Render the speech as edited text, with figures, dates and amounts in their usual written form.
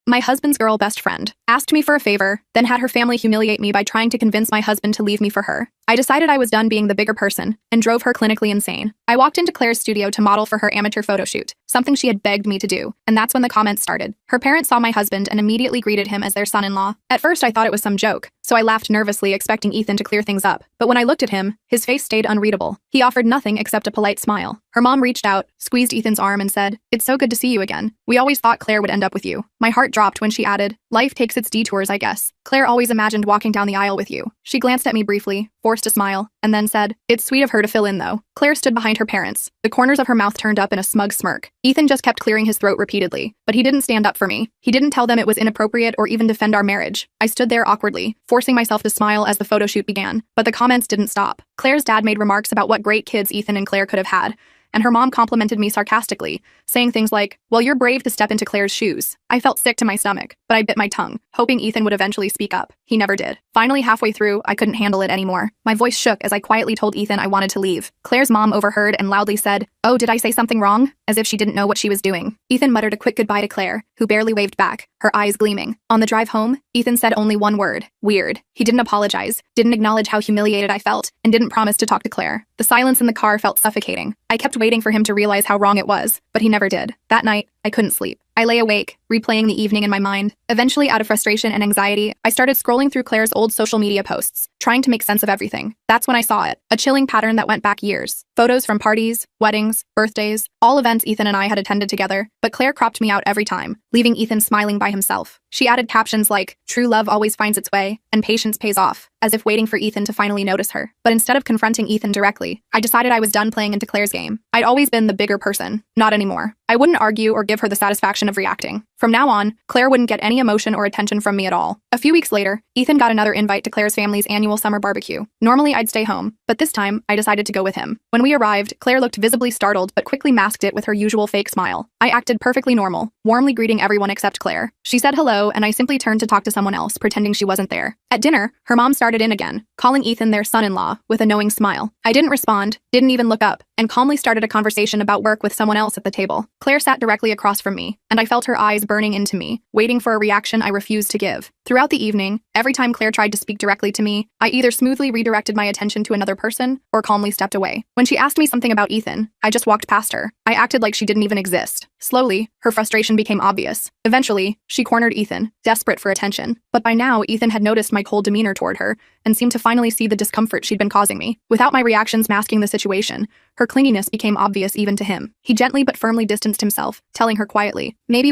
My husband's girl best friend asked me for a favor, then had her family humiliate me by trying to convince my husband to leave me for her. I decided I was done being the bigger person and drove her clinically insane. I walked into Claire's studio to model for her amateur photo shoot, something she had begged me to do, and that's when the comments started. Her parents saw my husband and immediately greeted him as their son-in-law. At first, I thought it was some joke, so I laughed nervously, expecting Ethan to clear things up. But when I looked at him, his face stayed unreadable. He offered nothing except a polite smile. Her mom reached out, squeezed Ethan's arm, and said, "It's so good to see you again. We always thought Claire would end up with you." My heart dropped when she added, "Life takes its detours, I guess. Claire always imagined walking down the aisle with you." She glanced at me briefly, forced a smile, and then said, "It's sweet of her to fill in, though." Claire stood behind her parents, the corners of her mouth turned up in a smug smirk. Ethan just kept clearing his throat repeatedly, but he didn't stand up for me. He didn't tell them it was inappropriate or even defend our marriage. I stood there awkwardly, forcing myself to smile as the photo shoot began, but the comments didn't stop. Claire's dad made remarks about what great kids Ethan and Claire could have had, and her mom complimented me sarcastically, saying things like, "Well, you're brave to step into Claire's shoes." I felt sick to my stomach, but I bit my tongue, hoping Ethan would eventually speak up. He never did. Finally, halfway through, I couldn't handle it anymore. My voice shook as I quietly told Ethan I wanted to leave. Claire's mom overheard and loudly said, "Oh, did I say something wrong?" as if she didn't know what she was doing. Ethan muttered a quick goodbye to Claire, who barely waved back, her eyes gleaming. On the drive home, Ethan said only one word: weird. He didn't apologize, didn't acknowledge how humiliated I felt, and didn't promise to talk to Claire. The silence in the car felt suffocating. I kept waiting for him to realize how wrong it was, but he never did. That night, I couldn't sleep. I lay awake, replaying the evening in my mind. Eventually, out of frustration and anxiety, I started scrolling through Claire's old social media posts, trying to make sense of everything. That's when I saw it, a chilling pattern that went back years. Photos from parties, weddings, birthdays, all events Ethan and I had attended together, but Claire cropped me out every time, leaving Ethan smiling by himself. She added captions like, "True love always finds its way, and patience pays off," as if waiting for Ethan to finally notice her. But instead of confronting Ethan directly, I decided I was done playing into Claire's game. I'd always been the bigger person, not anymore. I wouldn't argue or give her the satisfaction of reacting. From now on, Claire wouldn't get any emotion or attention from me at all. A few weeks later, Ethan got another invite to Claire's family's annual summer barbecue. Normally, I'd stay home, but this time, I decided to go with him. When we arrived, Claire looked visibly startled but quickly masked it with her usual fake smile. I acted perfectly normal, warmly greeting everyone except Claire. She said hello, and I simply turned to talk to someone else, pretending she wasn't there. At dinner, her mom started in again, calling Ethan their son-in-law, with a knowing smile. I didn't respond, didn't even look up, and calmly started a conversation about work with someone else at the table. Claire sat directly across from me, and I felt her eyes burning into me, waiting for a reaction I refused to give. Throughout the evening, every time Claire tried to speak directly to me, I either smoothly redirected my attention to another person or calmly stepped away. When she asked me something about Ethan, I just walked past her. I acted like she didn't even exist. Slowly, her frustration became obvious. Eventually, she cornered Ethan, desperate for attention. But by now, Ethan had noticed my cold demeanor toward her and seemed to finally see the discomfort she'd been causing me. Without my reactions masking the situation, her clinginess became obvious even to him. He gently but firmly distanced himself, telling her quietly, "Maybe